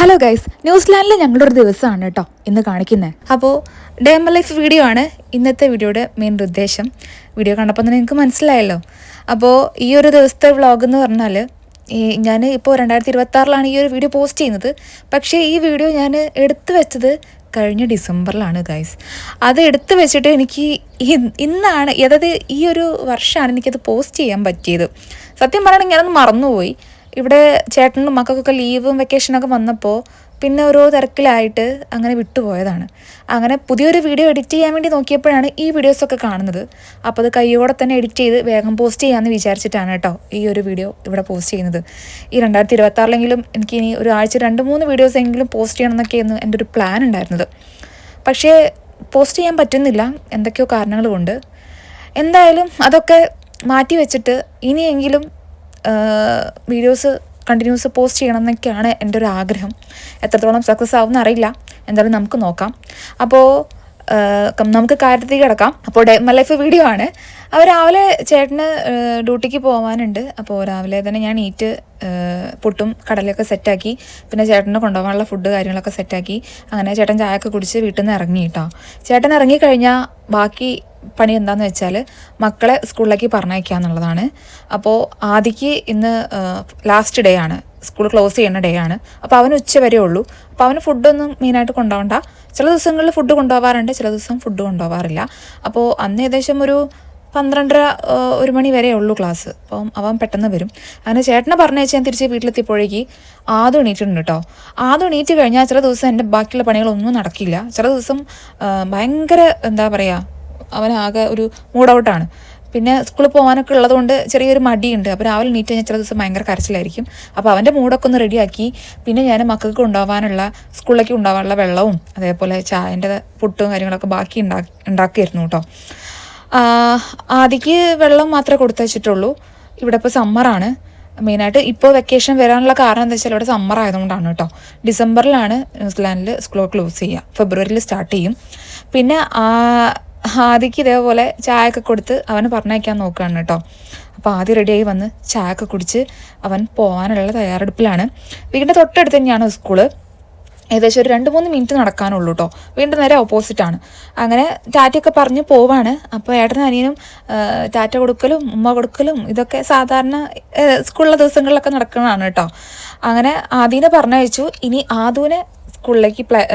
Hello guys, ന്യൂസിലാൻഡിൽ ഞങ്ങളുടെ ഒരു ദിവസമാണ് കേട്ടോ ഇന്ന് കാണിക്കുന്നത്. അപ്പോൾ day in my life video ആണ് ഇന്നത്തെ വീഡിയോയുടെ മെയിൻ ഉദ്ദേശം. വീഡിയോ കണ്ടപ്പോൾ തന്നെ നിങ്ങൾക്ക് മനസ്സിലായല്ലോ. അപ്പോൾ ഈ ഒരു ദിവസത്തെ വ്ളോഗ് എന്ന് പറഞ്ഞാൽ ഞാൻ ഇപ്പോൾ 2026 ഈ ഒരു വീഡിയോ പോസ്റ്റ് ചെയ്യുന്നത്. പക്ഷേ ഈ വീഡിയോ ഞാൻ എടുത്തു വെച്ചത് കഴിഞ്ഞ ഡിസംബറിലാണ് ഗൈസ്. അത് എടുത്തു വെച്ചിട്ട് എനിക്ക് ഇന്നാണ്, അതായത് ഈ ഒരു വർഷമാണ് എനിക്കത് പോസ്റ്റ് ചെയ്യാൻ പറ്റിയത്. സത്യം പറയുകയാണെങ്കിൽ ഞാനൊന്ന് മറന്നുപോയി. ഇവിടെ ചേട്ടനും മക്കൾക്കൊക്കെ ലീവും വെക്കേഷനൊക്കെ വന്നപ്പോൾ പിന്നെ ഓരോ തിരക്കിലായിട്ട് അങ്ങനെ വിട്ടുപോയതാണ്. അങ്ങനെ പുതിയൊരു വീഡിയോ എഡിറ്റ് ചെയ്യാൻ വേണ്ടി നോക്കിയപ്പോഴാണ് ഈ വീഡിയോസൊക്കെ കാണുന്നത്. അപ്പോൾ അത് കൈയോടെ തന്നെ എഡിറ്റ് ചെയ്ത് വേഗം പോസ്റ്റ് ചെയ്യാമെന്ന് വിചാരിച്ചിട്ടാണ് കേട്ടോ ഈ ഒരു വീഡിയോ ഇവിടെ പോസ്റ്റ് ചെയ്യുന്നത്. ഈ 2026 എനിക്ക് ഇനി ഒരു ആഴ്ച 2-3 വീഡിയോസ് എങ്കിലും പോസ്റ്റ് ചെയ്യണം എന്നൊക്കെയായിരുന്നു എൻ്റെ ഒരു പ്ലാൻ ഉണ്ടായിരുന്നത്. പക്ഷേ പോസ്റ്റ് ചെയ്യാൻ പറ്റുന്നില്ല, എന്തൊക്കെയോ കാരണങ്ങൾ കൊണ്ട്. എന്തായാലും അതൊക്കെ മാറ്റി വെച്ചിട്ട് ഇനിയെങ്കിലും വീഡിയോസ് കണ്ടിന്യൂസ് പോസ്റ്റ് ചെയ്യണം എന്നൊക്കെയാണ് എൻ്റെ ഒരു ആഗ്രഹം. എത്രത്തോളം സക്സസ് ആവുമെന്ന് അറിയില്ല, എന്തായാലും നമുക്ക് നോക്കാം. അപ്പോൾ നമുക്ക് കാര്യത്തിൽ കിടക്കാം. അപ്പോൾ ഡേ മൈ ലൈഫ് വീഡിയോ ആണ്. അപ്പോൾ രാവിലെ ചേട്ടന് ഡ്യൂട്ടിക്ക് പോകാനുണ്ട്. അപ്പോൾ രാവിലെ തന്നെ ഞാൻ പുട്ടും കടലൊക്കെ സെറ്റാക്കി, പിന്നെ ചേട്ടനെ കൊണ്ടുപോകാനുള്ള ഫുഡ് കാര്യങ്ങളൊക്കെ സെറ്റാക്കി. അങ്ങനെ ചേട്ടൻ ചായയൊക്കെ കുടിച്ച് വീട്ടിൽ നിന്ന് ഇറങ്ങി കേട്ടോ. ചേട്ടൻ ഇറങ്ങിക്കഴിഞ്ഞാൽ ബാക്കി പണി എന്താണെന്ന് വെച്ചാൽ മക്കളെ സ്കൂളിലേക്ക് പറഞ്ഞയക്കുക എന്നുള്ളതാണ്. അപ്പോൾ ആദിക്ക് ഇന്ന് ലാസ്റ്റ് ഡേ ആണ്, സ്കൂൾ ക്ലോസ് ചെയ്യുന്ന ഡേ ആണ്. അപ്പോൾ അവന് ഉച്ച വരെ ഉള്ളൂ. അപ്പോൾ അവന് ഫുഡൊന്നും മെയിനായിട്ട് കൊണ്ടുപോകണ്ട. ചില ദിവസങ്ങളിൽ ഫുഡ് കൊണ്ടുപോകാറുണ്ട്, ചില ദിവസം ഫുഡ് കൊണ്ടുപോകാറില്ല. അപ്പോൾ അന്ന് ഏകദേശം ഒരു 12:30-1 മണി വരെ ഉള്ളൂ ക്ലാസ്. അപ്പം അവൻ പെട്ടെന്ന് വരും. അങ്ങനെ ചേട്ടനെ പറഞ്ഞയച്ച് ഞാൻ തിരിച്ച് വീട്ടിലെത്തിയപ്പോഴേക്ക് ആദ്യം എണീറ്റിട്ടുണ്ട് കേട്ടോ. ആദ്യം എണീറ്റ് കഴിഞ്ഞാൽ ചില ദിവസം എൻ്റെ ബാക്കിയുള്ള പണികളൊന്നും നടക്കില്ല. ചില ദിവസം ഭയങ്കര എന്താ പറയുക, അവനാകെ ഒരു മൂഡ് ഔട്ടാണ്. പിന്നെ സ്കൂളിൽ പോകാനൊക്കെ ഉള്ളതുകൊണ്ട് ചെറിയൊരു മടിയുണ്ട്. അപ്പോൾ രാവിലെ എണീറ്റ് കഴിഞ്ഞാൽ ചില ദിവസം ഭയങ്കര കരച്ചിലായിരിക്കും. അപ്പോൾ അവൻ്റെ മൂഡൊക്കെ ഒന്ന് റെഡിയാക്കി പിന്നെ ഞാൻ മക്കൾക്ക് സ്കൂളിലേക്ക് ഉണ്ടാവാനുള്ള വെള്ളവും അതേപോലെ ചായൻ്റെ പുട്ടും കാര്യങ്ങളൊക്കെ ബാക്കി ഉണ്ടാക്കിയിരുന്നു കേട്ടോ. ആദിക്ക് വെള്ളം മാത്രമേ കൊടുത്തയച്ചിട്ടുള്ളൂ. ഇവിടെ ഇപ്പോൾ സമ്മറാണ്. മെയിനായിട്ട് ഇപ്പോൾ വെക്കേഷൻ വരാനുള്ള കാരണം എന്താ വെച്ചാൽ ഇവിടെ സമ്മർ ആയതുകൊണ്ടാണ് കേട്ടോ. ഡിസംബറിലാണ് ന്യൂസിലാൻഡിൽ സ്കൂൾ ക്ലോസ് ചെയ്യുക, ഫെബ്രുവരിയിൽ സ്റ്റാർട്ട് ചെയ്യും. പിന്നെ ആദിക്ക് ഇതേപോലെ ചായയൊക്കെ കൊടുത്ത് അവന് പറഞ്ഞയക്കാൻ നോക്കുകയാണ് കേട്ടോ. അപ്പോൾ ആദ്യം റെഡിയായി വന്ന് ചായയൊക്കെ കുടിച്ച് അവൻ പോകാനുള്ള തയ്യാറെടുപ്പിലാണ്. വീടിൻ്റെ തൊട്ടടുത്ത് തന്നെയാണ് സ്കൂള്. ഏകദേശം ഒരു 2-3 മിനിറ്റ് നടക്കാനുള്ളൂ കേട്ടോ. വീണ്ടും നേരെ ഓപ്പോസിറ്റാണ്. അങ്ങനെ ടാറ്റയൊക്കെ പറഞ്ഞ് പോവാണ്. അപ്പോൾ ഏട്ടനും അനിയനും ടാറ്റ കൊടുക്കലും ഉമ്മ കൊടുക്കലും ഇതൊക്കെ സാധാരണ സ്കൂളിലെ ദിവസങ്ങളിലൊക്കെ നടക്കുന്നതാണ് കേട്ടോ. അങ്ങനെ ആദീനെ പറഞ്ഞയച്ചു. ഇനി ആദൂനെ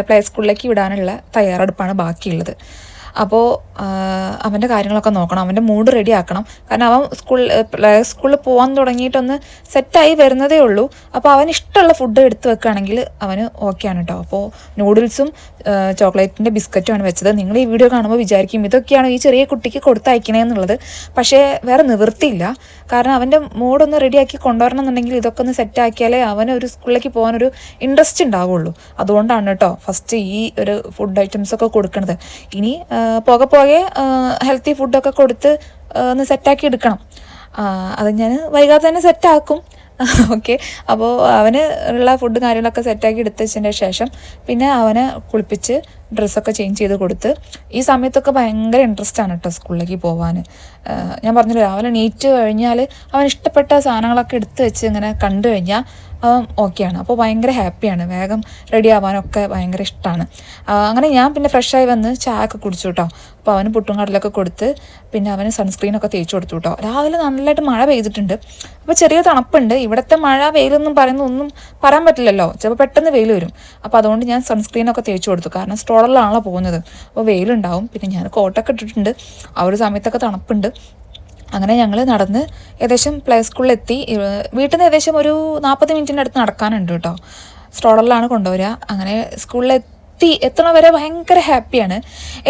പ്ലേ സ്കൂളിലേക്ക് വിടാനുള്ള തയ്യാറെടുപ്പാണ് ബാക്കിയുള്ളത്. അപ്പോൾ അവൻ്റെ കാര്യങ്ങളൊക്കെ നോക്കണം, അവൻ്റെ മൂഡ് റെഡി ആക്കണം. കാരണം അവൻ സ്കൂളിൽ പോകാൻ തുടങ്ങിയിട്ടൊന്ന് സെറ്റായി വരുന്നതേ ഉള്ളൂ. അപ്പോൾ അവന് ഇഷ്ടമുള്ള ഫുഡ് എടുത്ത് വെക്കുകയാണെങ്കിൽ അവന് ഓക്കെയാണ് കേട്ടോ. അപ്പോൾ നൂഡിൽസും ചോക്ലേറ്റിൻ്റെ ബിസ്ക്കറ്റുമാണ് വെച്ചത്. നിങ്ങൾ ഈ വീഡിയോ കാണുമ്പോൾ വിചാരിക്കും ഇതൊക്കെയാണ് ഈ ചെറിയ കുട്ടിക്ക് കൊടുത്തയക്കണേന്നുള്ളത്. പക്ഷേ വേറെ നിവൃത്തിയില്ല. കാരണം അവൻ്റെ മൂഡൊന്ന് റെഡിയാക്കി കൊണ്ടുവരണം എന്നുണ്ടെങ്കിൽ ഇതൊക്കെ ഒന്ന് സെറ്റാക്കിയാലേ അവന് ഒരു സ്കൂളിലേക്ക് പോകാനൊരു ഇൻട്രസ്റ്റ് ഉണ്ടാവുള്ളൂ. അതുകൊണ്ടാണ് കേട്ടോ ഫസ്റ്റ് ഈ ഒരു ഫുഡ് ഐറ്റംസൊക്കെ കൊടുക്കുന്നത്. ഇനി പോകെ ഹെൽത്തി ഫുഡൊക്കെ കൊടുത്ത് ഒന്ന് സെറ്റാക്കി എടുക്കണം. അത് ഞാൻ വൈകാതെ തന്നെ സെറ്റാക്കും. ഓക്കെ. അപ്പോൾ അവന് ഉള്ള ഫുഡ് കാര്യങ്ങളൊക്കെ സെറ്റാക്കി എടുത്തതിന് ശേഷം പിന്നെ അവനെ കുളിപ്പിച്ച് ഡ്രസ്സൊക്കെ ചേഞ്ച് ചെയ്ത് കൊടുത്ത് ഈ സമയത്തൊക്കെ ഭയങ്കര ഇൻട്രസ്റ്റ് ആണ് കേട്ടോ സ്കൂളിലേക്ക് പോകാൻ. ഞാൻ പറഞ്ഞല്ലോ, രാവിലെ എണീറ്റ് കഴിഞ്ഞാൽ അവൻ ഇഷ്ടപ്പെട്ട സാധനങ്ങളൊക്കെ എടുത്ത് വെച്ച് ഇങ്ങനെ കണ്ടു കഴിഞ്ഞാൽ അവൻ ഓക്കെയാണ്. അപ്പോൾ ഭയങ്കര ഹാപ്പിയാണ്. വേഗം റെഡി ആവാനൊക്കെ ഭയങ്കര ഇഷ്ടമാണ്. അങ്ങനെ ഞാൻ പിന്നെ ഫ്രഷായി വന്ന് ചായ ഒക്കെ കുടിച്ചു കേട്ടോ. അപ്പോൾ അവന് പുട്ടും കടലൊക്കെ കൊടുത്ത് പിന്നെ അവന് സൺസ്ക്രീനൊക്കെ തേച്ച് കൊടുത്തു കേട്ടോ. രാവിലെ നല്ലതായിട്ട് മഴ പെയ്തിട്ടുണ്ട്. അപ്പോൾ ചെറിയ തണുപ്പുണ്ട്. ഇവിടുത്തെ മഴ വെയിലൊന്നും ഒന്നും പറയാൻ പറ്റില്ലല്ലോ, ചിലപ്പോൾ പെട്ടെന്ന് വെയിൽ വരും. അപ്പോൾ അതുകൊണ്ട് ഞാൻ സൺസ്ക്രീനൊക്കെ തേച്ച് കൊടുത്തു. കാരണം സ്ട്രോളറിലാണല്ലോ പോകുന്നത്, അപ്പോൾ വെയിലുണ്ടാവും. പിന്നെ ഞാൻ കോട്ടൊക്കെ ഇട്ടിട്ടുണ്ട്. ആ ഒരു സമയത്തൊക്കെ തണുപ്പുണ്ട്. അങ്ങനെ ഞങ്ങൾ നടന്ന് ഏകദേശം പ്ലേ സ്കൂളിലെത്തി. വീട്ടിൽ നിന്ന് ഏകദേശം ഒരു 40 മിനിറ്റിൻ്റെ അടുത്ത് നടക്കാനുണ്ട് കേട്ടോ. സ്ട്രോളറിലാണ് കൊണ്ടുവരിക. അങ്ങനെ എത്തണ വരെ ഭയങ്കര ഹാപ്പിയാണ്.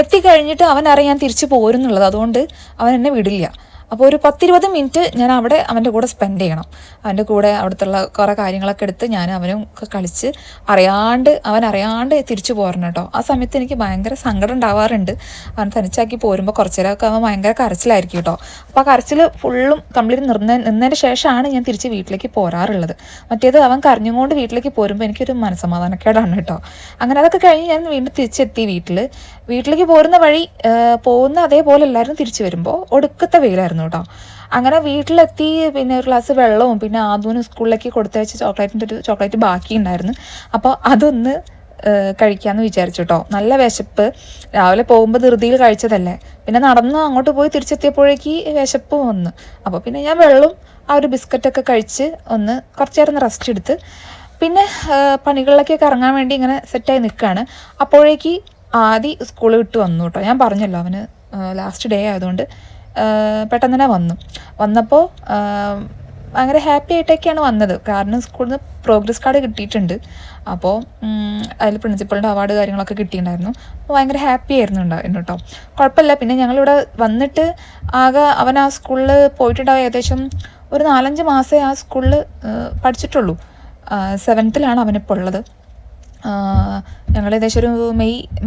എത്തിക്കഴിഞ്ഞിട്ട് അവനറിയാൻ ഞാൻ തിരിച്ചു പോരുന്നുള്ളത്, അതുകൊണ്ട് അവൻ എന്നെ വിടില്ല. അപ്പോൾ ഒരു 10-20 മിനിറ്റ് ഞാൻ അവിടെ അവൻ്റെ കൂടെ സ്പെൻഡ് ചെയ്യണം. അവൻ്റെ കൂടെ അവിടുത്തെ കുറേ കാര്യങ്ങളൊക്കെ എടുത്ത് ഞാൻ അവനും കളിച്ച് അവൻ അറിയാണ്ട് തിരിച്ചു പോരണം കേട്ടോ. ആ സമയത്ത് എനിക്ക് ഭയങ്കര സങ്കടം ഉണ്ടാവാറുണ്ട്. അവൻ തനിച്ചാക്കി പോരുമ്പോൾ കുറച്ച് നേരമൊക്കെ അവൻ ഭയങ്കര കരച്ചിലായിരിക്കും കേട്ടോ. അപ്പോൾ ആ കരച്ചിൽ ഫുള്ളും കംപ്ലീറ്റ് നിന്നതിന് ശേഷമാണ് ഞാൻ തിരിച്ച് വീട്ടിലേക്ക് പോരാറുള്ളത്. മറ്റേത് അവൻ കരഞ്ഞുകൊണ്ട് വീട്ടിലേക്ക് പോരുമ്പോൾ എനിക്കൊരു മനസ്സമാധാനക്കേടാണ് കേട്ടോ. അങ്ങനെ അതൊക്കെ കഴിഞ്ഞ് ഞാൻ വീണ്ടും തിരിച്ചെത്തി വീട്ടിലേക്ക് പോരുന്ന വഴി പോകുന്ന അതേപോലെ എല്ലാവരും തിരിച്ചു വരുമ്പോൾ ഒടുക്കത്തെ വെയിലായിരുന്നു ആയിരുന്നു കേട്ടോ. അങ്ങനെ വീട്ടിലെത്തി പിന്നെ ഒരു ഗ്ലാസ് വെള്ളവും പിന്നെ ആദൂന് സ്കൂളിലേക്ക് കൊടുത്തയച്ച ചോക്ലേറ്റ് ബാക്കി ഉണ്ടായിരുന്നു. അപ്പോൾ അതൊന്ന് കഴിക്കാമെന്ന് വിചാരിച്ചു കേട്ടോ. നല്ല വിശപ്പ്, രാവിലെ പോകുമ്പോൾ ധൃതിയിൽ കഴിച്ചതല്ലേ, പിന്നെ നടന്ന് അങ്ങോട്ട് പോയി തിരിച്ചെത്തിയപ്പോഴേക്ക് വിശപ്പ് വന്നു. അപ്പോൾ പിന്നെ ഞാൻ വെള്ളവും ആ ഒരു ബിസ്ക്കറ്റൊക്കെ കഴിച്ച് ഒന്ന് കുറച്ച് നേരം റെസ്റ്റ് എടുത്ത് പിന്നെ പണികളിലേക്കൊക്കെ ഇറങ്ങാൻ വേണ്ടി ഇങ്ങനെ സെറ്റായി നിൽക്കുകയാണ്. അപ്പോഴേക്ക് ആദ്യം സ്കൂൾ വിട്ട് വന്നു കേട്ടോ. ഞാൻ പറഞ്ഞല്ലോ അവന് ലാസ്റ്റ് ഡേ ആയതുകൊണ്ട് പെട്ടെന്ന് തന്നെ വന്നപ്പോൾ ഭയങ്കര ഹാപ്പി ആയിട്ടൊക്കെയാണ് വന്നത്. കാരണം സ്കൂളിൽ നിന്ന് പ്രോഗ്രസ് കാർഡ് കിട്ടിയിട്ടുണ്ട്. അപ്പോൾ അതിൽ പ്രിൻസിപ്പളിൻ്റെ അവാർഡ് കാര്യങ്ങളൊക്കെ കിട്ടിയിട്ടുണ്ടായിരുന്നു. അപ്പോൾ ഭയങ്കര ഹാപ്പി ആയിരുന്നു കേട്ടോ. കുഴപ്പമില്ല. പിന്നെ ഞങ്ങളിവിടെ വന്നിട്ട് ആകെ അവൻ ആ സ്കൂളിൽ പോയിട്ടുണ്ടാവും ഏകദേശം ഒരു 4-5 മാസമേ ആ സ്കൂളിൽ പഠിച്ചിട്ടുള്ളൂ. 7th അവനിപ്പോൾ ഉള്ളത്. ഞങ്ങൾ ഏകദേശം ഒരു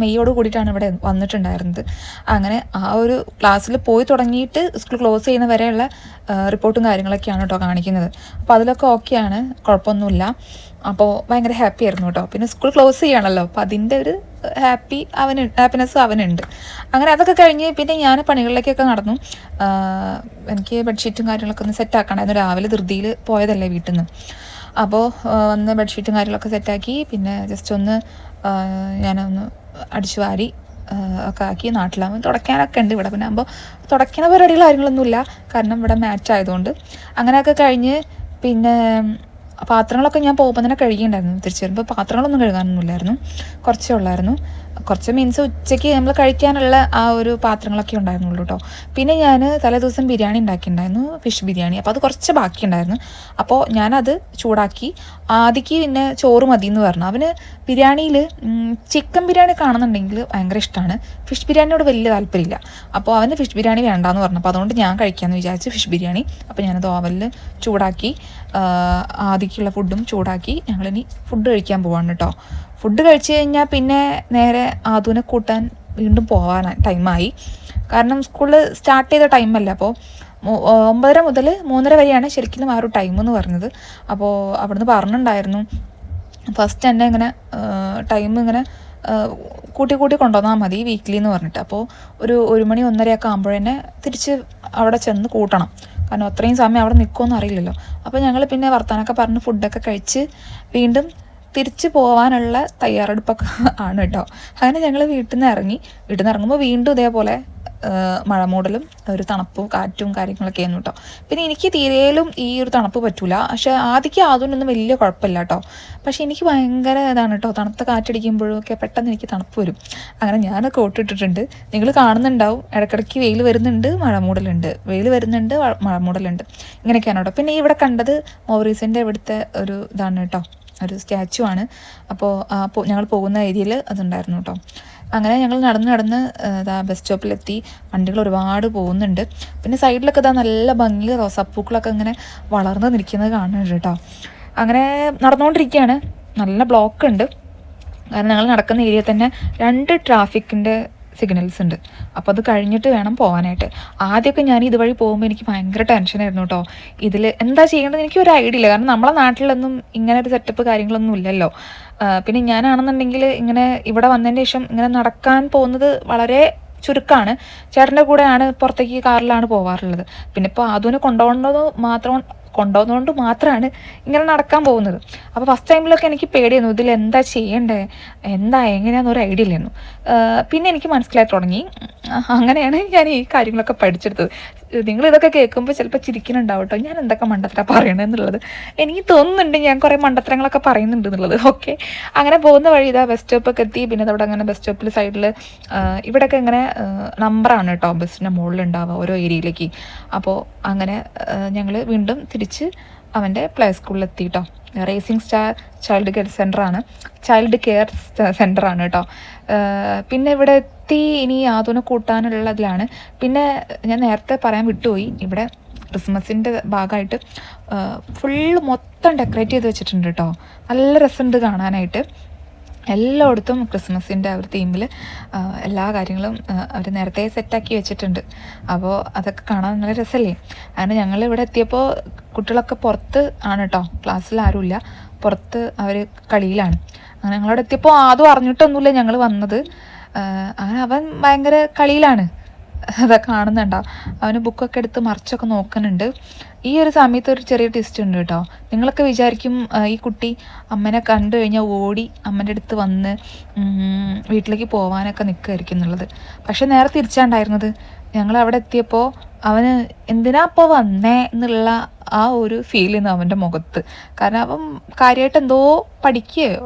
മെയ്യോട് കൂടിയിട്ടാണ് ഇവിടെ വന്നിട്ടുണ്ടായിരുന്നത്. അങ്ങനെ ആ ഒരു ക്ലാസ്സിൽ പോയി തുടങ്ങിയിട്ട് സ്കൂൾ ക്ലോസ് ചെയ്യുന്ന വരെയുള്ള റിപ്പോർട്ടും കാര്യങ്ങളൊക്കെയാണ് കേട്ടോ കാണിക്കുന്നത്. അപ്പോൾ അതിലൊക്കെ ഓക്കെയാണ്, കുഴപ്പമൊന്നുമില്ല. അപ്പോൾ ഭയങ്കര ഹാപ്പി ആയിരുന്നു കേട്ടോ. പിന്നെ സ്കൂൾ ക്ലോസ് ചെയ്യണമല്ലോ, അപ്പോൾ അതിൻ്റെ ഒരു ഹാപ്പിനെസ്സും അവനുണ്ട്. അങ്ങനെ അതൊക്കെ കഴിഞ്ഞ് പിന്നെ ഞാൻ പണികളിലേക്കൊക്കെ നടന്നു. എനിക്ക് ബെഡ്ഷീറ്റും കാര്യങ്ങളൊക്കെ ഒന്ന് സെറ്റാക്കണമായിരുന്നു. രാവിലെ ധൃതിയിൽ പോയതല്ലേ വീട്ടിൽ നിന്ന്. അപ്പോൾ വന്ന് ബെഡ്ഷീറ്റും കാര്യങ്ങളൊക്കെ സെറ്റാക്കി പിന്നെ ജസ്റ്റ് ഒന്ന് ഞാനൊന്ന് അടിച്ചു വാരി ഒക്കെ ആക്കി. നാട്ടിലാകുമ്പോൾ തുടയ്ക്കാനൊക്കെ ഉണ്ട്. ഇവിടെ പിന്നെ ആകുമ്പോൾ തുടയ്ക്കുന്ന പരിപാടികൾ കാര്യങ്ങളൊന്നുമില്ല, കാരണം ഇവിടെ മാച്ച് ആയതുകൊണ്ട്. അങ്ങനെയൊക്കെ കഴിഞ്ഞ് പിന്നെ പാത്രങ്ങളൊക്കെ ഞാൻ പോകുമ്പോൾ തന്നെ കഴുകിയിട്ടുണ്ടായിരുന്നു. തിരിച്ചു വരുമ്പോൾ പാത്രങ്ങളൊന്നും കഴുകാനൊന്നുമില്ലായിരുന്നു, കുറച്ചേ ഉള്ളായിരുന്നു. കുറച്ച് മീൻസ് ഉച്ചയ്ക്ക് നമ്മൾ കഴിക്കാനുള്ള ആ ഒരു പാത്രങ്ങളൊക്കെ ഉണ്ടായിരുന്നുള്ളൂ കേട്ടോ. പിന്നെ ഞാൻ തലേ ദിവസം ബിരിയാണി ഉണ്ടാക്കിയിട്ടുണ്ടായിരുന്നു, ഫിഷ് ബിരിയാണി. അപ്പോൾ അത് കുറച്ച് ബാക്കി ഉണ്ടായിരുന്നു. അപ്പോൾ ഞാനത് ചൂടാക്കി. ആദിക്ക് പിന്നെ ചോറ് മതി എന്ന് പറഞ്ഞു. അവന് ബിരിയാണിയിൽ ചിക്കൻ ബിരിയാണി കാണുന്നുണ്ടെങ്കിൽ ഭയങ്കര ഇഷ്ടമാണ്, ഫിഷ് ബിരിയാണിയോട് വലിയ താല്പര്യമില്ല. അപ്പോൾ അവന് ഫിഷ് ബിരിയാണി വേണ്ടാന്ന് പറഞ്ഞു. അപ്പോൾ അതുകൊണ്ട് ഞാൻ കഴിക്കാമെന്ന് വിചാരിച്ച് ഫിഷ് ബിരിയാണി. അപ്പോൾ ഞാനത് ഓവനിൽ ചൂടാക്കി ആദിക്കുള്ള ഫുഡും ചൂടാക്കി ഞങ്ങളിനി ഫുഡ് കഴിക്കാൻ പോവാണ് കേട്ടോ. ഫുഡ് കഴിച്ച് കഴിഞ്ഞാൽ പിന്നെ നേരെ ആദൂനെ കൂട്ടാൻ വീണ്ടും പോകാൻ ടൈമായി. കാരണം സ്കൂളിൽ സ്റ്റാർട്ട് ചെയ്ത ടൈമല്ല. അപ്പോൾ 9:30 മുതൽ 3:30 വരെയാണ് ശരിക്കും ആ ഒരു ടൈം എന്ന് പറഞ്ഞത്. അപ്പോൾ അവിടുന്ന് പറഞ്ഞിട്ടുണ്ടായിരുന്നു ഫസ്റ്റ് തന്നെ ഇങ്ങനെ ടൈം ഇങ്ങനെ കൂട്ടി കൊണ്ടുവന്നാൽ മതി വീക്ക്ലി എന്ന് പറഞ്ഞിട്ട്. അപ്പോൾ ഒരു 1 മണി 1:30 ആകുമ്പോഴേ തിരിച്ച് അവിടെ ചെന്ന് കൂട്ടണം, കാരണം അത്രയും സമയം അവിടെ നിൽക്കുമെന്ന് അറിയില്ലല്ലോ. അപ്പോൾ ഞങ്ങൾ പിന്നെ വർത്താനൊക്കെ പറഞ്ഞ് ഫുഡൊക്കെ കഴിച്ച് വീണ്ടും തിരിച്ച് പോകാനുള്ള തയ്യാറെടുപ്പൊക്കെ ആണ് കേട്ടോ. അങ്ങനെ ഞങ്ങൾ വീട്ടിൽ നിന്ന് ഇറങ്ങുമ്പോൾ വീണ്ടും ഇതേപോലെ മഴ മൂടലും ഒരു തണുപ്പും കാറ്റും കാര്യങ്ങളൊക്കെ ആയിരുന്നു കേട്ടോ. പിന്നെ എനിക്ക് തീരേലും ഈ ഒരു തണുപ്പ് പറ്റൂല, പക്ഷെ ആദ്യമൊന്നും വലിയ കുഴപ്പമില്ല കേട്ടോ. പക്ഷെ എനിക്ക് ഭയങ്കര ഇതാണ് കേട്ടോ, തണുത്ത കാറ്റടിക്കുമ്പോഴൊക്കെ പെട്ടെന്ന് എനിക്ക് തണുപ്പ് വരും. അങ്ങനെ ഞാൻ കോട്ടിട്ടിട്ടുണ്ട്. നിങ്ങൾ കാണുന്നുണ്ടാവും, ഇടയ്ക്കിടയ്ക്ക് വെയിൽ വരുന്നുണ്ട്, മഴ മൂടലുണ്ട്, വെയിൽ വരുന്നുണ്ട്, മഴ മൂടലുണ്ട്, ഇങ്ങനെയൊക്കെയാണ് കേട്ടോ. പിന്നെ ഇവിടെ കണ്ടത് മോറീസിൻ്റെ ഇവിടുത്തെ ഒരു ഇതാണ് കേട്ടോ, ഒരു സ്റ്റാച്ചു ആണ്. അപ്പോൾ ഞങ്ങൾ പോകുന്ന ഏരിയയിൽ അതുണ്ടായിരുന്നു കേട്ടോ. അങ്ങനെ ഞങ്ങൾ നടന്ന് ബസ് സ്റ്റോപ്പിലെത്തി. വണ്ടികൾ ഒരുപാട് പോകുന്നുണ്ട്. പിന്നെ സൈഡിലൊക്കെ നല്ല ഭംഗി റോസാപ്പൂക്കളൊക്കെ ഇങ്ങനെ വളർന്ന് നിൽക്കുന്നത് കാണുന്നുണ്ട് കേട്ടോ. അങ്ങനെ നടന്നുകൊണ്ടിരിക്കുകയാണ്. നല്ല ബ്ലോക്ക് ഉണ്ട്, കാരണം ഞങ്ങൾ നടക്കുന്ന ഏരിയയിൽ തന്നെ 2 ട്രാഫിക്കിൻ്റെ സിഗ്നൽസ് ഉണ്ട്. അപ്പോൾ അത് കഴിഞ്ഞിട്ട് വേണം പോകാനായിട്ട്. ആദ്യമൊക്കെ ഞാൻ ഇതുവഴി പോകുമ്പോൾ എനിക്ക് ഭയങ്കര ടെൻഷനായിരുന്നു കേട്ടോ. ഇതിൽ എന്താ ചെയ്യേണ്ടത് എനിക്കൊരു ഐഡിയ ഇല്ല, കാരണം നമ്മളെ നാട്ടിലൊന്നും ഇങ്ങനെ ഒരു സെറ്റപ്പ് കാര്യങ്ങളൊന്നും ഇല്ലല്ലോ. പിന്നെ ഞാനാണെന്നുണ്ടെങ്കിൽ ഇങ്ങനെ ഇവിടെ വന്നതിന് ശേഷം ഇങ്ങനെ നടക്കാൻ പോകുന്നത് വളരെ ചുരുക്കമാണ്. ചേട്ടൻ്റെ കൂടെയാണ് പുറത്തേക്ക് കാറിലാണ് പോകാറുള്ളത്. പിന്നെ ഇപ്പോൾ ആദൂനെ കൊണ്ടുപോകുന്നതുകൊണ്ട് മാത്രമാണ് ഇങ്ങനെ നടക്കാൻ പോകുന്നത്. അപ്പോൾ ഫസ്റ്റ് ടൈമിലൊക്കെ എനിക്ക് പേടിയായിരുന്നു, ഇതിൽ എന്താ ചെയ്യണ്ടേ, എങ്ങനെയാണെന്നൊരു ഐഡിയ ഇല്ലായിരുന്നു. പിന്നെ എനിക്ക് മനസ്സിലായി തുടങ്ങി. അങ്ങനെയാണ് ഞാൻ ഈ കാര്യങ്ങളൊക്കെ പഠിച്ചെടുത്തത്. നിങ്ങളിതൊക്കെ കേൾക്കുമ്പോൾ ചിലപ്പോൾ ചിരിക്കുന്നുണ്ടാവും കേട്ടോ, ഞാൻ എന്തൊക്കെ മണ്ടത്തരം പറയണമെന്നുള്ളത്. എനിക്ക് തോന്നുന്നുണ്ട് ഞാൻ കുറേ മണ്ടത്തരങ്ങളൊക്കെ പറയുന്നുണ്ട് എന്നുള്ളത്. ഓക്കെ, അങ്ങനെ പോകുന്ന വഴി ഇതാ ബസ് സ്റ്റോപ്പൊക്കെ എത്തി. പിന്നെ അതവിടെ അങ്ങനെ ബസ് സ്റ്റോപ്പിൽ സൈഡിൽ ഇവിടെയൊക്കെ ഇങ്ങനെ നമ്പറാണ് കേട്ടോ ബസ്സിൻ്റെ മുകളിലുണ്ടാവുക ഓരോ ഏരിയയിലേക്ക്. അപ്പോൾ അങ്ങനെ ഞങ്ങൾ വീണ്ടും തിരിച്ച് അവൻ്റെ പ്ലേ സ്കൂളിലെത്തി കേട്ടോ. റേസിംഗ് സ്റ്റാർ ചൈൽഡ് കെയർ സെൻ്ററാണ് കേട്ടോ. പിന്നെ ഇവിടെ എത്തി. ഇനി ആദൂനെ കൂട്ടാനുള്ളതിലാണ്. പിന്നെ ഞാൻ നേരത്തെ പറയാൻ വിട്ടുപോയി, ഇവിടെ ക്രിസ്മസിൻ്റെ ഭാഗമായിട്ട് ഫുള്ള് മൊത്തം ഡെക്കറേറ്റ് ചെയ്ത് വെച്ചിട്ടുണ്ട് കേട്ടോ. നല്ല രസമുണ്ട് കാണാനായിട്ട്. എല്ലായിടത്തും ക്രിസ്മസിൻ്റെ ആ ഒരു തീമിൽ എല്ലാ കാര്യങ്ങളും അവർ നേരത്തെ സെറ്റാക്കി വെച്ചിട്ടുണ്ട്. അപ്പോൾ അതൊക്കെ കാണാൻ നല്ല രസമല്ലേ. അങ്ങനെ ഞങ്ങൾ ഇവിടെ എത്തിയപ്പോൾ കുട്ടികളൊക്കെ പുറത്ത് ആണ് കേട്ടോ, ക്ലാസ്സിൽ ആരുമില്ല, പുറത്ത് അവർ കളിയിലാണ്. അങ്ങനെ ഞങ്ങളവിടെ എത്തിയപ്പോൾ ആദ്യം അറിഞ്ഞിട്ടൊന്നുമില്ല ഞങ്ങൾ വന്നത്. അങ്ങനെ അവൻ ഭയങ്കര കളിയിലാണ്. അതാ കാണുന്നുണ്ടോ, അവന് ബുക്കൊക്കെ എടുത്ത് മറിച്ചൊക്കെ നോക്കുന്നുണ്ട്. ഈ ഒരു സമയത്ത് ഒരു ചെറിയ ട്വിസ്റ്റ് ഉണ്ട് കേട്ടോ. നിങ്ങളൊക്കെ വിചാരിക്കും ഈ കുട്ടി അമ്മനെ കണ്ടു കഴിഞ്ഞാൽ ഓടി അമ്മൻ്റെ അടുത്ത് വന്ന് വീട്ടിലേക്ക് പോകാനൊക്കെ നിൽക്കുമായിരിക്കും എന്നുള്ളത്. പക്ഷെ നേരെ തിരിച്ചാണ്ടായിരുന്നത്. ഞങ്ങൾ അവിടെ എത്തിയപ്പോൾ അവന് എന്തിനാ അപ്പോൾ വന്നേ എന്നുള്ള ആ ഒരു ഫീൽ ചെയ്യുന്നു അവൻ്റെ മുഖത്ത്. കാരണം അവൻ കാര്യമായിട്ട് എന്തോ പഠിക്കുകയോ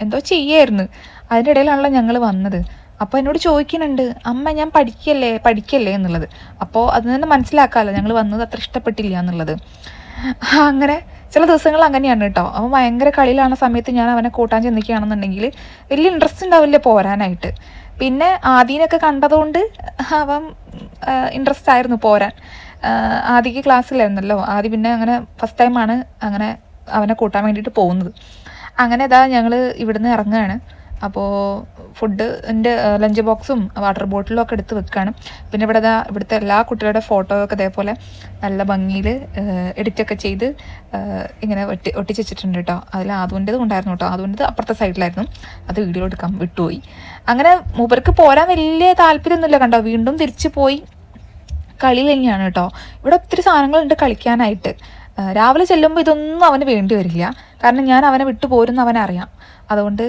എന്തോ ചെയ്യായിരുന്നു. അതിൻ്റെ ഇടയിലാണല്ലോ ഞങ്ങൾ വന്നത്. അപ്പോൾ എന്നോട് ചോദിക്കുന്നുണ്ട്, അമ്മ ഞാൻ പഠിക്കല്ലേ എന്നുള്ളത്. അപ്പോൾ അത് തന്നെ മനസ്സിലാക്കാമല്ലോ ഞങ്ങൾ വന്നത് അത്ര ഇഷ്ടപ്പെട്ടില്ല എന്നുള്ളത്. അങ്ങനെ ചില ദിവസങ്ങൾ അങ്ങനെയാണ് കേട്ടോ. അവൻ ഭയങ്കര കളിയിലാണ് സമയത്ത് ഞാൻ അവനെ കൂട്ടാൻ ചെന്നിക്കുകയാണെന്നുണ്ടെങ്കിൽ വലിയ ഇൻട്രസ്റ്റ് ഉണ്ടാവില്ല പോരാനായിട്ട്. പിന്നെ ആദീനൊക്കെ കണ്ടതുകൊണ്ട് അവൻ ഇൻട്രസ്റ്റ് ആയിരുന്നു പോരാൻ. ആദിക്ക് ക്ലാസ്സിലായിരുന്നല്ലോ. ആദ്യം പിന്നെ അങ്ങനെ ഫസ്റ്റ് ടൈമാണ് അങ്ങനെ അവനെ കൂട്ടാൻ വേണ്ടിയിട്ട് പോകുന്നത്. അങ്ങനെ ഇതാ ഞങ്ങൾ ഇവിടുന്ന് ഇറങ്ങുകയാണ്. അപ്പോൾ ഫുഡിൻ്റെ ലഞ്ച് ബോക്സും വാട്ടർ ബോട്ടിലും ഒക്കെ എടുത്ത് വെക്കുകയാണ്. പിന്നെ ഇവിടുത്തെ എല്ലാ കുട്ടികളുടെ ഫോട്ടോ ഒക്കെ അതേപോലെ നല്ല ഭംഗിയിൽ എഡിറ്റൊക്കെ ചെയ്ത് ഇങ്ങനെ ഒട്ടിച്ച് വെച്ചിട്ടുണ്ട് കേട്ടോ. അതിൽ ആദുവിൻ്റെത് ഉണ്ടായിരുന്നു കേട്ടോ. ആദുവിൻ്റെത് അപ്പുറത്തെ സൈഡിലായിരുന്നു. അത് വീഡിയോ എടുക്കാൻ വിട്ടുപോയി. അങ്ങനെ മൂപ്പർക്ക് പോരാൻ വലിയ താല്പര്യമൊന്നുമില്ല കണ്ടോ. വീണ്ടും തിരിച്ചു പോയി കളി തന്നെയാണ് കേട്ടോ. ഇവിടെ ഒത്തിരി സാധനങ്ങളുണ്ട് കളിക്കാനായിട്ട്. രാവിലെ ചെല്ലുമ്പോൾ ഇതൊന്നും അവന് വേണ്ടി വരില്ല. കാരണം ഞാൻ അവനെ വിട്ടു പോരുന്ന അവനറിയാം. അതുകൊണ്ട്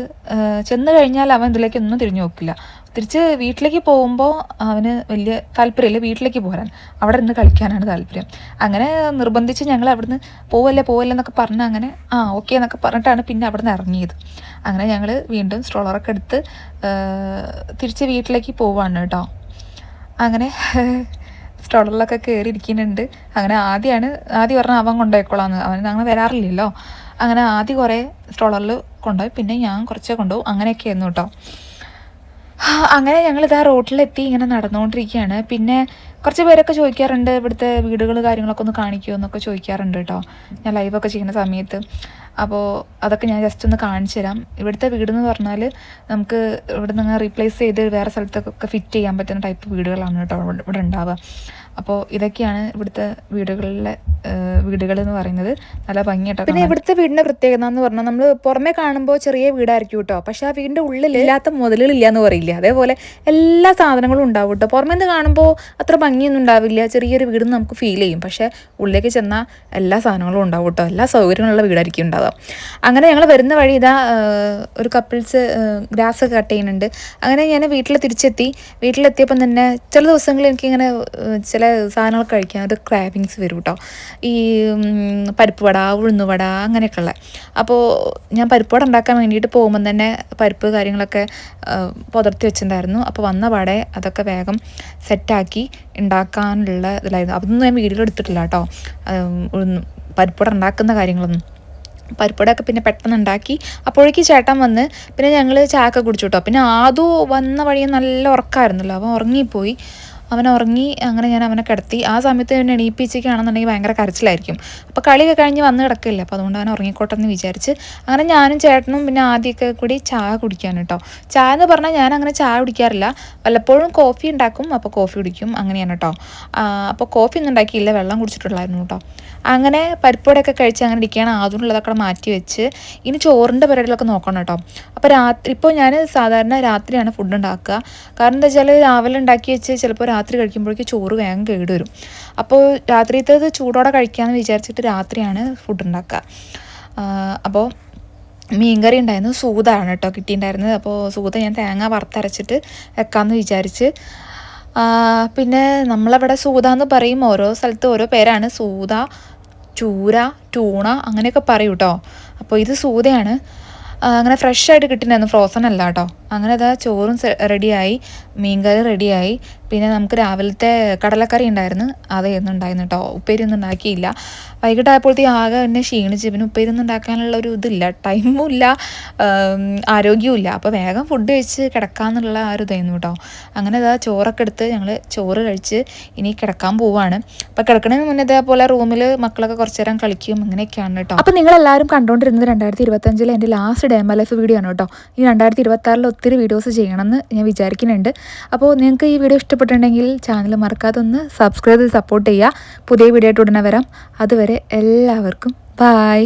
ചെന്ന് കഴിഞ്ഞാൽ അവൻ ഇതിലേക്കൊന്നും തിരിഞ്ഞു നോക്കില്ല. തിരിച്ച് വീട്ടിലേക്ക് പോകുമ്പോൾ അവന് വലിയ താല്പര്യമില്ല വീട്ടിലേക്ക് പോരാൻ. അവിടെ നിന്ന് കളിക്കാനാണ് താല്പര്യം. അങ്ങനെ നിർബന്ധിച്ച് ഞങ്ങൾ അവിടുന്ന് പോവല്ലേ എന്നൊക്കെ പറഞ്ഞ് അങ്ങനെ ഓക്കെ എന്നൊക്കെ പറഞ്ഞിട്ടാണ് പിന്നെ അവിടെ നിന്ന് ഇറങ്ങിയത്. അങ്ങനെ ഞങ്ങൾ വീണ്ടും സ്ട്രോളറൊക്കെ എടുത്ത് തിരിച്ച് വീട്ടിലേക്ക് പോവാണ് കേട്ടോ. അങ്ങനെ സ്ട്രോളറിലൊക്കെ കയറിയിരിക്കുന്നുണ്ട്. അങ്ങനെ ആദ്യം പറഞ്ഞാൽ അവൻ കൊണ്ടുപോയിക്കോളാന്ന്. അവൻ അങ്ങനെ വരാറില്ലല്ലോ. അങ്ങനെ ആദ്യം കുറേ സ്ട്രോളറിൽ കൊണ്ടുപോയി, പിന്നെ ഞാൻ കുറച്ചേ കൊണ്ടുപോകും. അങ്ങനെയൊക്കെ ആയിരുന്നു കേട്ടോ. അങ്ങനെ ഞങ്ങളിതാ റോട്ടിലെത്തി ഇങ്ങനെ നടന്നുകൊണ്ടിരിക്കുകയാണ്. പിന്നെ കുറച്ച് പേരൊക്കെ ചോദിക്കാറുണ്ട് ഇവിടുത്തെ വീടുകൾ കാര്യങ്ങളൊക്കെ ഒന്ന് കാണിക്കുമോ എന്നൊക്കെ ചോദിക്കാറുണ്ട് കേട്ടോ ഞാൻ ലൈവൊക്കെ ചെയ്യുന്ന സമയത്ത്. അപ്പോൾ അതൊക്കെ ഞാൻ ജസ്റ്റ് ഒന്ന് കാണിച്ചു തരാം. ഇവിടുത്തെ വീടെന്ന് പറഞ്ഞാൽ നമുക്ക് ഇവിടെ നിന്ന് റീപ്ലേസ് ചെയ്ത് വേറെ സ്ഥലത്തൊക്കെ ഫിറ്റ് ചെയ്യാൻ പറ്റുന്ന ടൈപ്പ് വീടുകളാണ് കേട്ടോ ഇവിടെ ഉണ്ടാവുക. അപ്പോൾ ഇതൊക്കെയാണ് ഇവിടുത്തെ വീടുകൾ എന്ന് പറയുന്നത്. നല്ല ഭംഗിയായിട്ടോ. പിന്നെ ഇവിടുത്തെ വീടിൻ്റെ പ്രത്യേകത എന്ന് പറഞ്ഞാൽ നമ്മൾ പുറമെ കാണുമ്പോൾ ചെറിയ വീടായിരിക്കും കേട്ടോ. പക്ഷേ ആ വീടിൻ്റെ ഉള്ളിൽ ഇല്ലാത്ത മുതലുകളില്ല എന്ന് പറയില്ല. അതേപോലെ എല്ലാ സാധനങ്ങളും ഉണ്ടാവും കേട്ടോ. പുറമേ നിന്ന് കാണുമ്പോൾ അത്ര ഭംഗിയൊന്നും ഉണ്ടാവില്ല, ചെറിയൊരു വീടെന്ന് നമുക്ക് ഫീൽ ചെയ്യും. പക്ഷേ ഉള്ളിലേക്ക് ചെന്നാൽ എല്ലാ സാധനങ്ങളും ഉണ്ടാവും കേട്ടോ. എല്ലാ സൗകര്യങ്ങളുള്ള വീടായിരിക്കും ഉണ്ടാവുക. അങ്ങനെ ഞങ്ങൾ വരുന്ന വഴി ഇതാ ഒരു കപ്പിൾസ് ഗ്രാസ് കട്ട് ചെയ്യുന്നുണ്ട്. അങ്ങനെ ഞാൻ വീട്ടിലെത്തിയപ്പം തന്നെ ചില ദിവസങ്ങളിൽ എനിക്കിങ്ങനെ ചില സാധനങ്ങൾ കഴിക്കാൻ ഒരു ക്രാവിങ്സ് വരും കേട്ടോ. ഈ പരിപ്പ് വട, ഉഴുന്നുവട അങ്ങനെയൊക്കെയുള്ള. അപ്പോൾ ഞാൻ പരിപ്പ് വട ഉണ്ടാക്കാൻ വേണ്ടിയിട്ട് പോകുമ്പം തന്നെ പരിപ്പ് കാര്യങ്ങളൊക്കെ പുതർത്തി വെച്ചിട്ടുണ്ടായിരുന്നു. അപ്പോൾ വന്ന പാടെ അതൊക്കെ വേഗം സെറ്റാക്കി ഉണ്ടാക്കാനുള്ള ഇതിലായിരുന്നു. അതൊന്നും ഞാൻ വീഡിയോയിൽ എടുത്തിട്ടില്ല കേട്ടോ. പരിപ്പ് വട ഉണ്ടാക്കുന്ന കാര്യങ്ങളൊന്നും. പരിപ്പടയൊക്കെ പിന്നെ പെട്ടെന്ന് ഉണ്ടാക്കി. അപ്പോഴേക്ക് ചേട്ടൻ വന്ന് പിന്നെ ഞങ്ങൾ ചായയൊക്കെ കുടിച്ചു കേട്ടോ. പിന്നെ ആദു വന്ന വഴി നല്ല ഉറക്കമായിരുന്നല്ലോ, അവൻ ഉറങ്ങിപ്പോയി. അവൻ ഉറങ്ങി. അങ്ങനെ ഞാൻ അവനെ കിടത്തി. ആ സമയത്ത് അവനെ എണീപ്പിച്ചൊക്കെയാണെന്നുണ്ടെങ്കിൽ ഭയങ്കര കരച്ചിലായിരിക്കും. അപ്പോൾ കളിയൊക്കെ കഴിഞ്ഞ് വന്ന് കിടക്കില്ല. അപ്പോൾ അതുകൊണ്ട് അവൻ ഉറങ്ങിക്കോട്ടെ എന്ന് വിചാരിച്ച് അങ്ങനെ ഞാനും ചേട്ടനും പിന്നെ ആദ്യമൊക്കെ കൂടി ചായ കുടിക്കാൻ കേട്ടോ. ചായ എന്ന് പറഞ്ഞാൽ ഞാൻ അങ്ങനെ ചായ കുടിക്കാറില്ല. വല്ലപ്പോഴും കോഫി ഉണ്ടാക്കും, അപ്പോൾ കോഫി കുടിക്കും, അങ്ങനെയാണ് കേട്ടോ. അപ്പോൾ കോഫി ഒന്നും ഉണ്ടാക്കിയില്ല, വെള്ളം കുടിച്ചിട്ടുള്ളായിരുന്നു കേട്ടോ. അങ്ങനെ പരിപ്പോടെയൊക്കെ കഴിച്ച് അങ്ങനെ ഇരിക്കുകയാണ്. ആദ്യമുള്ളതൊക്കെ മാറ്റി വെച്ച് ഇനി ചോറിൻ്റെ പരിപാടികളൊക്കെ നോക്കണം കേട്ടോ. അപ്പോൾ ഇപ്പോൾ ഞാൻ സാധാരണ രാത്രിയാണ് ഫുഡ് ഉണ്ടാക്കുക. കാരണം എന്താ വെച്ചാൽ രാവിലെ ഉണ്ടാക്കി വെച്ച് ചിലപ്പോൾ രാത്രി കഴിക്കുമ്പോഴേക്കും ചോറ് വേഗം കേടുവരും. അപ്പോൾ രാത്രിയത്തേത് ചൂടോടെ കഴിക്കാമെന്ന് വിചാരിച്ചിട്ട് രാത്രിയാണ് ഫുഡ് ഉണ്ടാക്കുക. അപ്പോൾ മീൻകറി ഉണ്ടായിരുന്നു, സൂതാണ് കേട്ടോ കിട്ടിയിട്ടുണ്ടായിരുന്നത്. അപ്പോൾ സൂത ഞാൻ തേങ്ങ വറുത്തരച്ചിട്ട് വെക്കാമെന്ന് വിചാരിച്ച്. പിന്നെ നമ്മളവിടെ സൂത എന്ന് പറയും, ഓരോ സ്ഥലത്ത് ഓരോ പേരാണ്. സൂത, ചൂര, ടൂണ അങ്ങനെയൊക്കെ പറയും കേട്ടോ. അപ്പോൾ ഇത് സൂതയാണ്. അങ്ങനെ ഫ്രഷ് ആയിട്ട് കിട്ടുന്നതായിരുന്നു, ഫ്രോസൺ അല്ല കേട്ടോ. അങ്ങനെ അതാ ചോറും റെഡിയായി, മീൻകറി റെഡിയായി. പിന്നെ നമുക്ക് രാവിലത്തെ കടലക്കറി ഉണ്ടായിരുന്നു, അതായിരുന്നു ഉണ്ടായിരുന്നു കേട്ടോ. ഉപ്പേരി ഒന്നും ഉണ്ടാക്കിയില്ല. വൈകിട്ടായപ്പോഴത്തേക്ക് ആകെ എന്നെ ക്ഷീണിച്ച്. പിന്നെ ഉപ്പേരി ഒന്നും ഉണ്ടാക്കാനുള്ള ഒരു ഇതില്ല, ടൈമും ഇല്ല, ആരോഗ്യവും ഇല്ല. അപ്പോൾ വേഗം ഫുഡ് കഴിച്ച് കിടക്കാമെന്നുള്ള ആ ഒരു ഇതായിരുന്നു കേട്ടോ. അങ്ങനെ അതാ ചോറൊക്കെ എടുത്ത് ഞങ്ങൾ ചോറ് കഴിച്ച് ഇനി കിടക്കാൻ പോവുകയാണ്. അപ്പോൾ കിടക്കുന്നതിന് മുന്നേ ഇതേപോലെ റൂമിൽ മക്കളൊക്കെ കുറച്ച് നേരം കളിക്കും, അങ്ങനെയൊക്കെയാണ് കേട്ടോ. അപ്പോൾ നിങ്ങളെല്ലാവരും കണ്ടുകൊണ്ടിരുന്നത് 2025 എൻ്റെ last day my life video ആണ് കേട്ടോ. ഈ 2026 ഒത്തിരി വീഡിയോസ് ചെയ്യണമെന്ന് ഞാൻ വിചാരിക്കുന്നുണ്ട്. അപ്പോൾ നിങ്ങൾക്ക് ഈ വീഡിയോ ഇഷ്ടപ്പെട്ടിട്ടുണ്ടെങ്കിൽ ചാനൽ മറക്കാതെ ഒന്ന് സബ്സ്ക്രൈബ് ചെയ്ത് സപ്പോർട്ട് ചെയ്യുക. പുതിയ വീഡിയോ ആയിട്ട് ഉടനെ വരാം. അതുവരെ എല്ലാവർക്കും ബൈ.